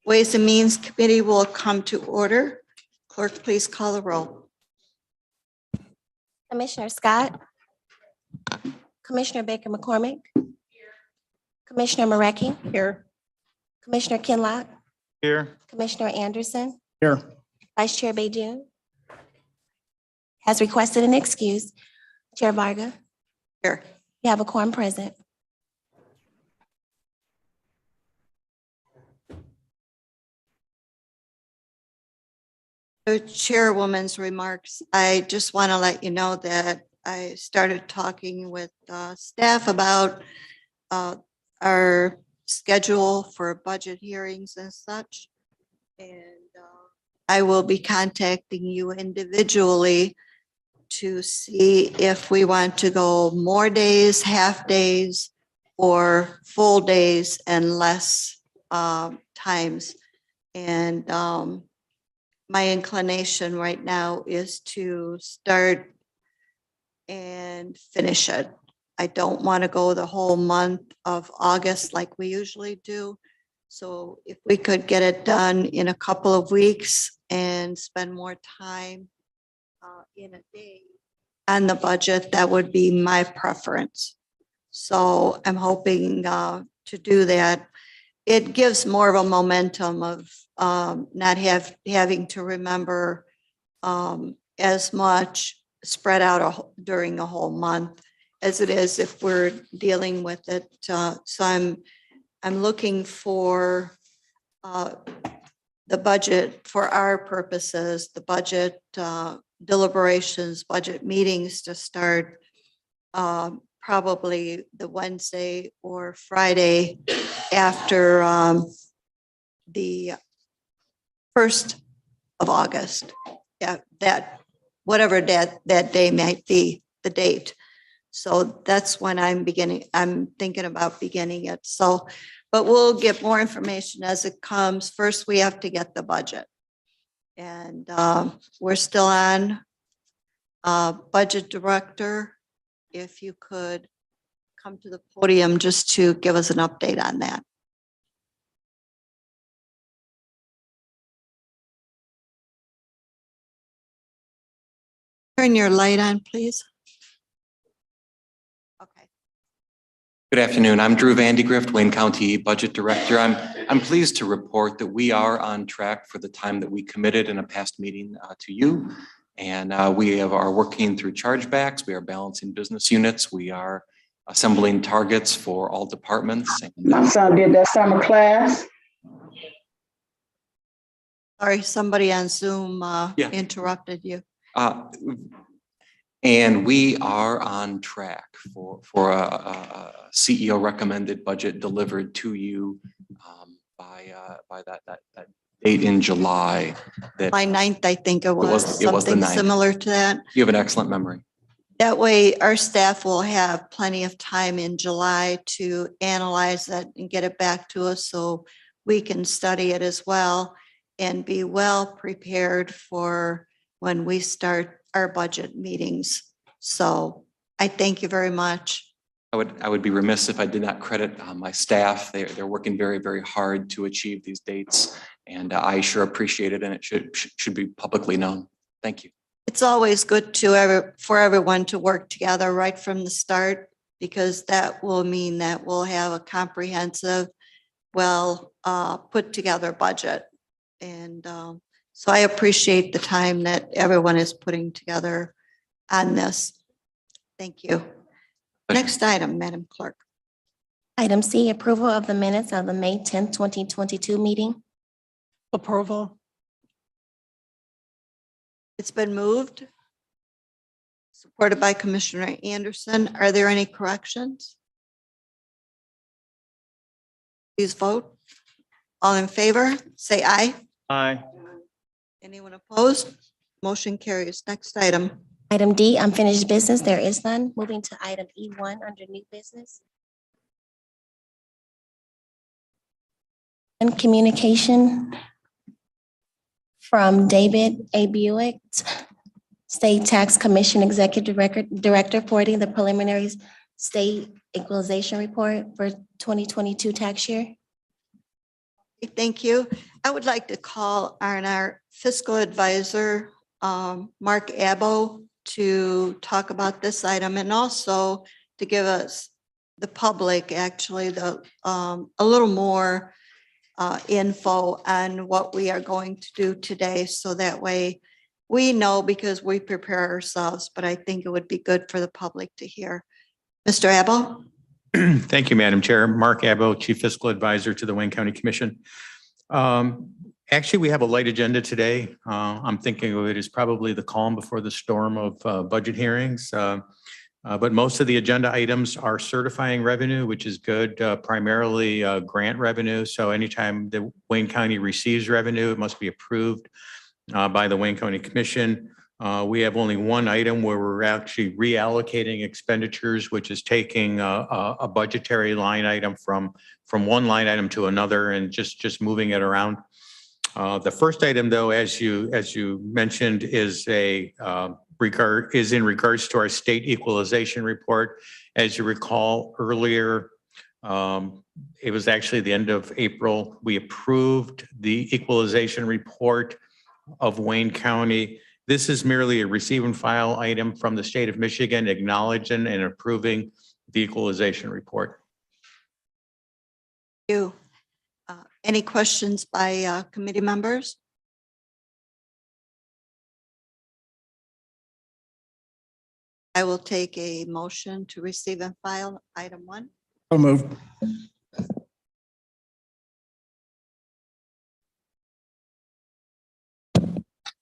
Ways and Means Committee will come to order. Clerk, please call the roll. Commissioner Scott, Commissioner Baker McCormick, Commissioner Marecki, Here. Commissioner Kinlock, Here. Commissioner Anderson, Here. Vice Chair Bajun has requested an excuse. Chair Varga, Here. you have a quorum present. The chairwoman's remarks. I just want to let you know that I started talking with staff about our schedule for budget hearings and such. And I will be contacting you individually to see if we want to go more days, half days, or full days and less times. And my inclination right now is to start and finish it. I don't want to go the whole month of August like we usually do. So if we could get it done in a couple of weeks and spend more time in a day on the budget, that would be my preference. So I'm hoping to do that. It gives more of a momentum of not having to remember as much spread out during a whole month as it is if we're dealing with it. So I'm looking for the budget for our purposes, the budget deliberations, budget meetings to start probably the Wednesday or Friday after the 1st of August. Yeah, that whatever that day might be, the date. So that's when I'm thinking about beginning it. So, but we'll get more information as it comes. First, we have to get the budget. And we're still on budget director. If you could come to the podium just to give us an update on that. Turn your light on, please. Okay. Good afternoon. I'm Drew Vandegrift, Wayne County Budget Director. I'm pleased to report that we are on track for the time that we committed in a past meeting to you. And we are working through chargebacks. We are balancing business units. We are assembling targets for all departments. My son did that summer class. Sorry, somebody on Zoom Yeah. interrupted you. And we are on track for a CEO recommended budget delivered to you by that date in July. That My 9th, I think it was it was the something 9th. similar to that. You have an excellent memory. That way our staff will have plenty of time in July to analyze that and get it back to us so we can study it as well and be well prepared for when we start our budget meetings. So I thank you very much. I would be remiss if I did not credit my staff. They're working very, very hard to achieve these dates. And I sure appreciate it, and it should be publicly known. Thank you. It's always good for everyone to work together right from the start, because that will mean that we'll have a comprehensive, well put together budget. And so I appreciate the time that everyone is putting together on this. Thank you. Next item, Madam Clerk. Item C, approval of the minutes of the May 10th, 2022 meeting. Approval. It's been moved, supported by Commissioner Anderson. Are there any corrections? Please vote. All in favor, say aye. Aye. Anyone opposed? Motion carries. Next item. Item D, unfinished business. There is none. Moving to item E1 under new business. And communication from David A. Buick, State Tax Commission Executive Director, forwarding the preliminary state equalization report for 2022 tax year. Thank you. I would like to call on our fiscal advisor, Mark Abbo, to talk about this item and also to give us, the public, actually, a little more info on what we are going to do today. So that way we know, because we prepare ourselves, but I think it would be good for the public to hear. Mr. Abbo? Thank you, Madam Chair. Mark Abbo, Chief Fiscal Advisor to the Wayne County Commission. Actually, we have a light agenda today. I'm thinking of it as probably the calm before the storm of budget hearings. But most of the agenda items are certifying revenue, which is good, primarily grant revenue. So anytime the Wayne County receives revenue, it must be approved by the Wayne County Commission. We have only one item where we're actually reallocating expenditures, which is taking a budgetary line item from one line item to another and just moving it around. The first item, though, as you mentioned, is in regards to our state equalization report. As you recall earlier, it was actually the end of April. We approved the equalization report of Wayne County. This is merely a receive and file item from the state of Michigan, acknowledging and approving the equalization report. Thank you. Any questions by committee members? I will take a motion to receive and file item 1. So moved.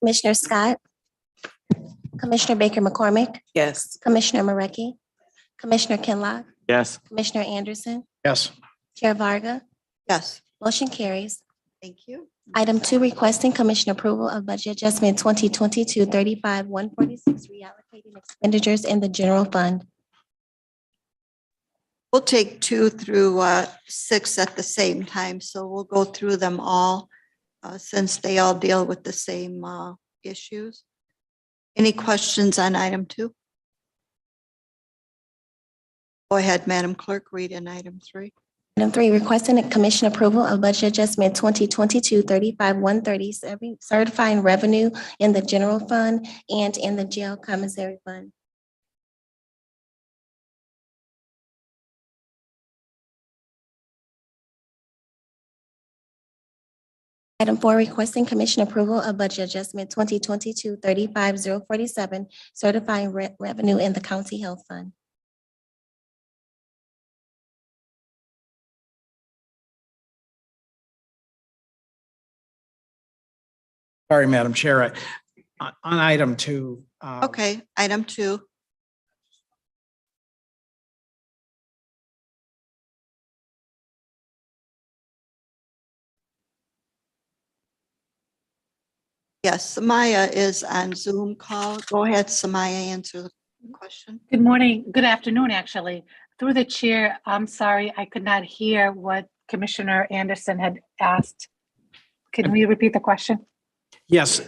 Commissioner Scott, Commissioner Baker McCormick, Yes. Commissioner Marecki, Commissioner Kinlock, Yes. Commissioner Anderson, Yes. Chair Varga, Yes, motion carries. thank you. Item 2, requesting commission approval of budget adjustment 2022-35-146, reallocating expenditures in the general fund. We'll take 2 through 6 at the same time, so we'll go through them all since they all deal with the same issues. Any questions on item 2? Go ahead, Madam Clerk, read in item 3. Item 3, requesting a commission approval of budget adjustment 2022-35-130, certifying revenue in the general fund and in the jail commissary fund. Item 4, requesting commission approval of budget adjustment 2022-35-047, certifying revenue in the county health fund. Sorry, Madam Chair. On item 2. Okay, item 2. Yes, Samaya is on Zoom call. Go ahead, Samaya, answer the question. Good morning, good afternoon, actually. Through the chair, I'm sorry, I could not hear what Commissioner Anderson had asked. Can we repeat the question? Yes,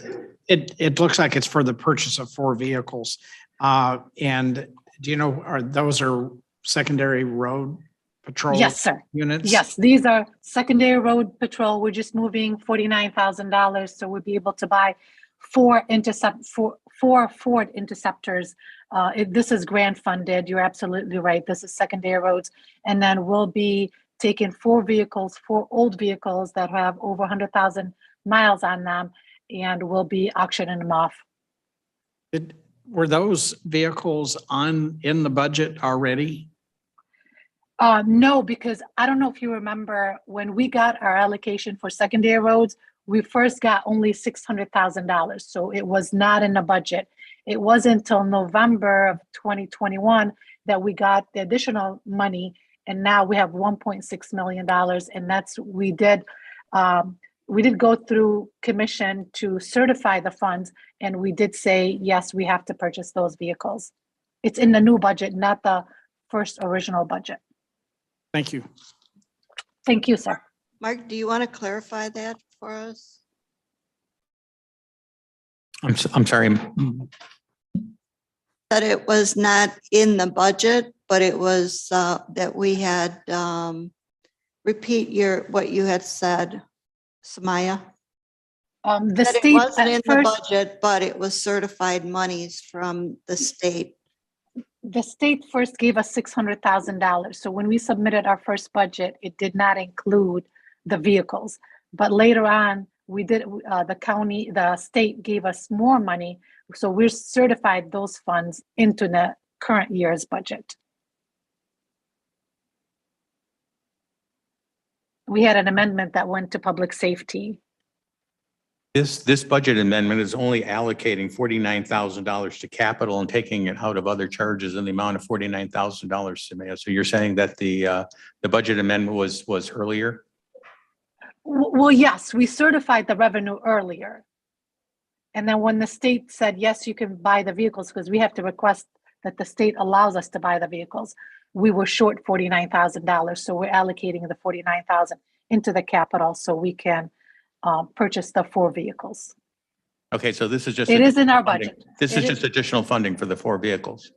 it looks like it's for the purchase of 4 vehicles. And do you know, those are secondary road patrol Yes, sir. units? Yes, these are secondary road patrol. We're just moving $49,000, so we'll be able to buy 4 Ford Interceptors. This is grant funded. You're absolutely right. This is secondary roads. And then we'll be taking 4 vehicles, 4 old vehicles that have over 100,000 miles on them, and we'll be auctioning them off. Were those vehicles in the budget already? No, because I don't know if you remember when we got our allocation for secondary roads, we first got only $600,000. So it was not in the budget. It wasn't until November of 2021 that we got the additional money. And now we have $1.6 million. And we did go through commission to certify the funds. And we did say, yes, we have to purchase those vehicles. It's in the new budget, not the first original budget. Thank you. Thank you, sir. Mark, do you want to clarify that for us? I'm sorry. That it was not in the budget, but it was that we had, repeat what you had said. Samaya? The That it state wasn't in at the first, budget, but it was certified monies from the state. the state first gave us $600,000. So when we submitted our first budget, it did not include the vehicles. But later on, we did, the state gave us more money. So we're certified those funds into the current year's budget. We had an amendment that went to public safety. This budget amendment is only allocating $49,000 to capital and taking it out of other charges in the amount of $49,000, Samaya. So you're saying that the budget amendment was earlier? Well, yes, we certified the revenue earlier. And then when the state said, yes, you can buy the vehicles, because we have to request that the state allows us to buy the vehicles, we were short $49,000. So we're allocating the $49,000 into the capital so we can purchase the 4 vehicles. Okay, so this is just. It is in our funding. budget. This It is is- just additional funding for the 4 vehicles.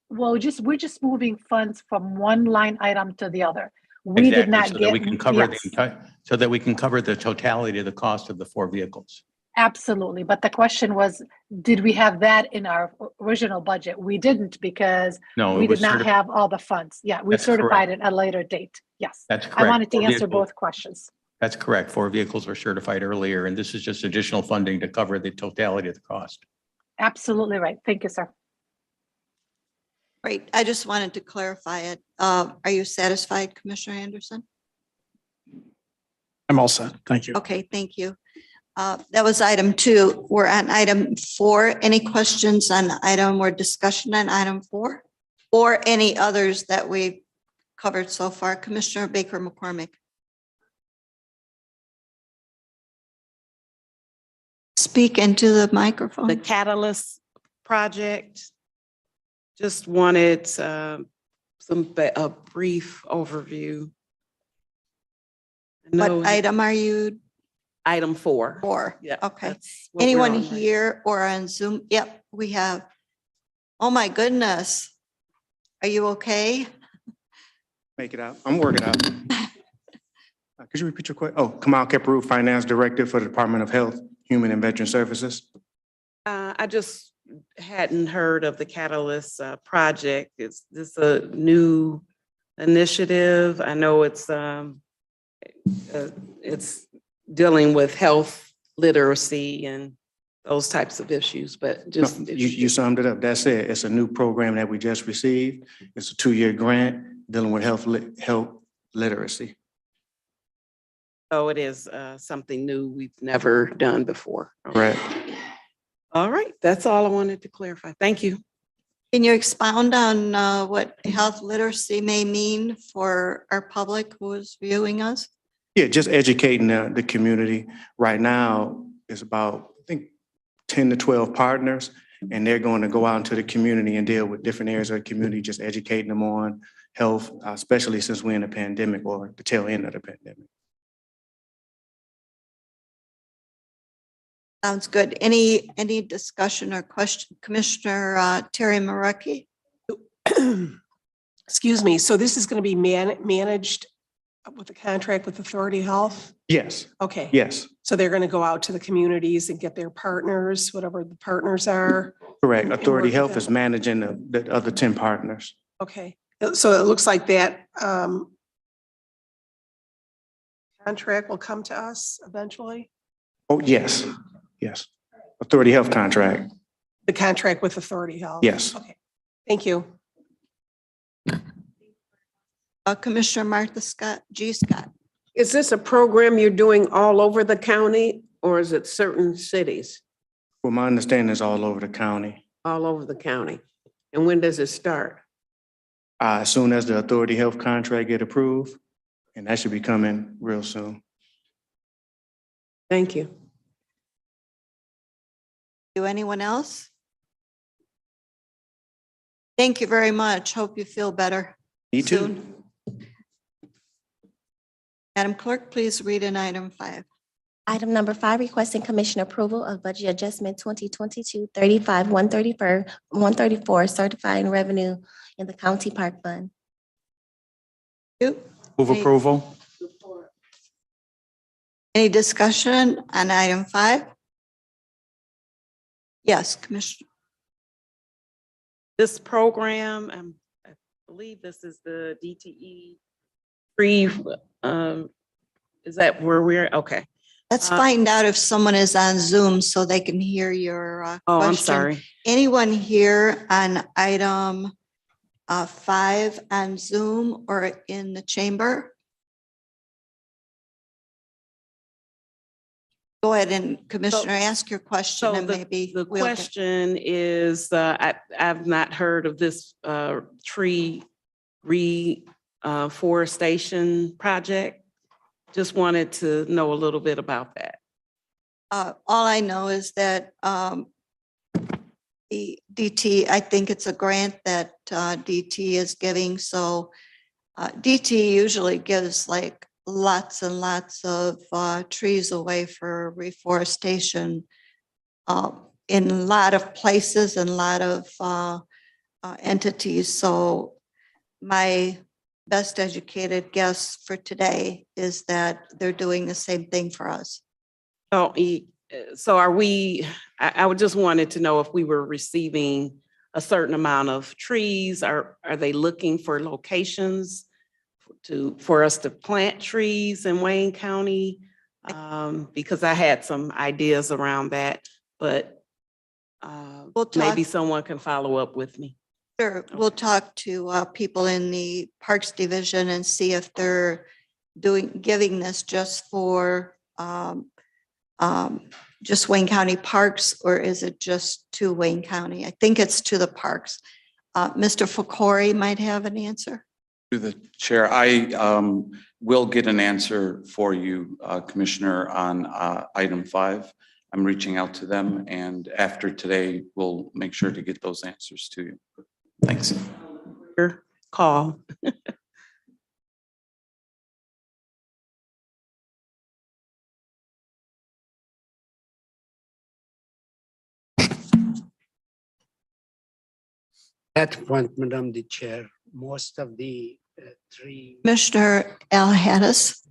Well, we're just moving funds from one line item to the other. We did Exactly, not so that get. we can cover the yes, entire, so that we can cover the totality of the cost of the 4 vehicles. Absolutely. But the question was, did we have that in our original budget? We didn't, because No, we it was did not certi- have all the funds. Yeah, we That's correct. certified it at a later date. Yes. That's I correct. wanted to 4 answer vehicles. both questions. That's correct. 4 vehicles were certified earlier, and this is just additional funding to cover the totality of the cost. Absolutely right. Thank you, sir. Great. I just wanted to clarify it. Are you satisfied, Commissioner Anderson? I'm all set. Thank you. Okay, thank you. That was item 2. We're on item 4. Any questions on item or discussion on item 4? Or any others that we've covered so far? Commissioner Baker McCormick. Speak into the microphone. The Catalyst project. Just wanted a brief overview. I know What item are you Item 4. for? Yeah. Okay. that's what we're Anyone on right now. here or on Zoom? Yep, we have. Oh, my goodness. Are you okay? Make it out. I'm working out. Could you repeat your question? Oh, Kamal Kaparu, Finance Director for the Department of Health, Human and Veteran Services. I just hadn't heard of the Catalyst project. Is this a new initiative? I know it's dealing with health literacy and those types of issues, but No, just. you summed it up. That's it. It's a new program that we just received. It's a 2-year grant dealing with health literacy. So it is something new we've never done before. Correct. All right, that's all I wanted to clarify. Thank you. Can you expound on what health literacy may mean for our public who is viewing us? Yeah, just educating the community. Right now, it's about, I think, 10 to 12 partners, and they're going to go out into the community and deal with different areas of the community, just educating them on health, especially since we're in a pandemic or the tail end of the pandemic. Sounds good. Any discussion or question? Commissioner Terry Marecki? Excuse me, so this is going to be managed with a contract with Authority Health? Yes, Okay. yes, So they're going to go out to the communities and get their partners, whatever the partners are? correct. And Authority work with Health them. is managing the other 10 partners. Okay, so it looks like that contract will come to us eventually? Oh, yes, yes. Authority Health contract. The contract with Authority Health? Yes. Okay, thank you. Commissioner Martha Scott, G. Scott. Is this a program you're doing all over the county, or is it certain cities Well, my understanding is all over the county. all over the county? And when does it start? As soon as the Authority Health contract get approved, and that should be coming real soon. Thank you. Do anyone else? Thank you very much. Hope you feel better. Me too. soon. Madam Clerk, please read in item 5. Item number 5, requesting commission approval of budget adjustment 2022-35-134, certifying revenue in the county park fund. You? Move Any- approval. Any discussion on item 5? Yes, Commissioner. This program, I believe this is the DTE free, is that where we're, okay. Let's find out if someone is on Zoom so they can hear your Oh, question. I'm sorry. Anyone here on item 5 on Zoom or in the chamber? Go ahead and Commissioner, ask your question So and maybe the we'll get- question is, I've not heard of this tree reforestation project. Just wanted to know a little bit about that. all I know is that the DT, I think it's a grant that DT is giving. So DT usually gives like lots and lots of trees away for reforestation in a lot of places and a lot of entities. So my best educated guess for today is that they're doing the same thing for us. Oh, so are we, I would just wanted to know if we were receiving a certain amount of trees. Are they looking for locations for us to plant trees in Wayne County? Because I had some ideas around that, but maybe someone can follow up with me. Sure, we'll talk to people in the Parks Division and see if they're giving this just for just Wayne County Parks, or is it just to Wayne County? I think it's to the parks. Mr. Fakori might have an answer. Through the chair, I will get an answer for you, Commissioner, on item 5. I'm reaching out to them, and after today, we'll make sure to get those answers to you. Thanks. Your call. That point, Madam the Chair, most of the tree. Commissioner Al Hattis.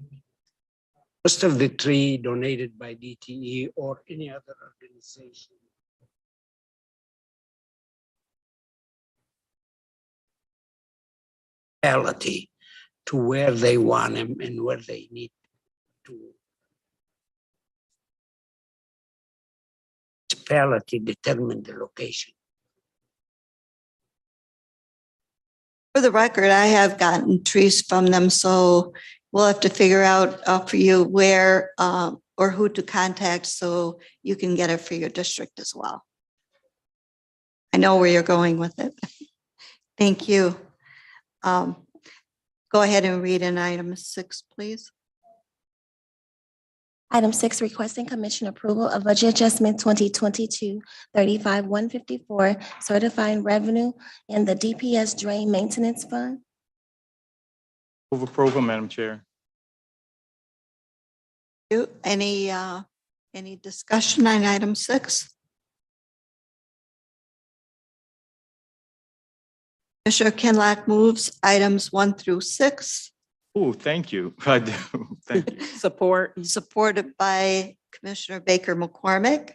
Most of the tree donated by DTE or any other organization. Reality to where they want them and where they need to. Municipality determine the location. For the record, I have gotten trees from them, so we'll have to figure out for you where or who to contact so you can get it for your district as well. I know where you're going with it. Thank you. Go ahead and read in item 6, please. Item 6, requesting commission approval of budget adjustment 2022-35-154, certifying revenue in the DPS drain maintenance fund. Move approval, Madam Chair. Any discussion on item 6? Commissioner Kinlock moves items 1 through 6. Oh, thank you. I do. Thank you. Support. Supported by Commissioner Baker McCormick.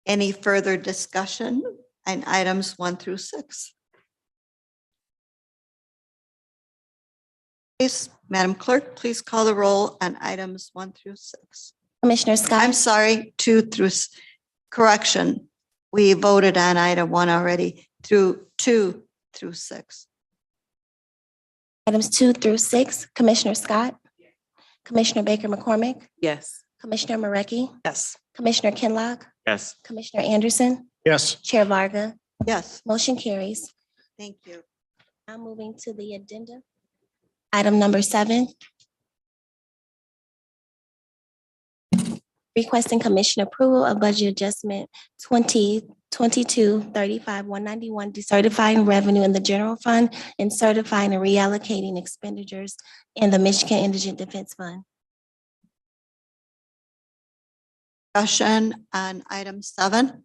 Any further discussion on items 1 through 6? Please, Madam Clerk, please call the roll on items 1 through 6. Commissioner Scott. I'm sorry, 2 through, correction. We voted on item 1 already, through 2 through 6. Items 2 through 6, Commissioner Scott. Commissioner Baker McCormick. Yes. Commissioner Marecki. Yes. Commissioner Kinlock. Yes. Commissioner Anderson. Yes. Chair Varga. Yes, Motion carries. thank you. Now moving to the addenda. Item number 7. Requesting commission approval of budget adjustment 2022-35-191, decertifying revenue in the general fund and certifying and reallocating expenditures in the Michigan Indigent Defense Fund. Discussion on item 7.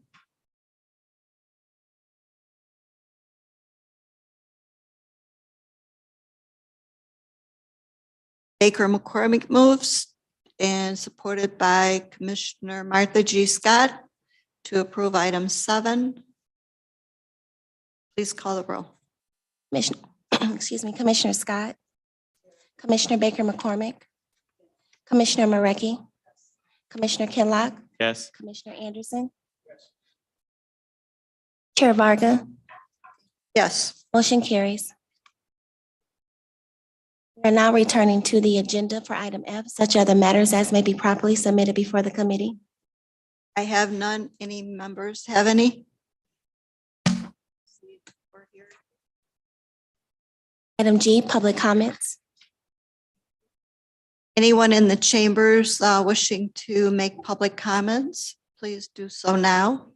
Baker McCormick moves. and supported by Commissioner Martha G. Scott to approve item 7. Please call the roll. Commissioner, excuse me, Commissioner Scott, Commissioner Baker McCormick, Commissioner Marecki, Commissioner Kinlock, Yes. Commissioner Anderson, Chair Varga, Yes. motion carries. We are now returning to the agenda for item F. Such are the matters as may be properly submitted before the committee. I have none. Any members have any? Item G, public comments. Anyone in the chambers wishing to make public comments, please do so now.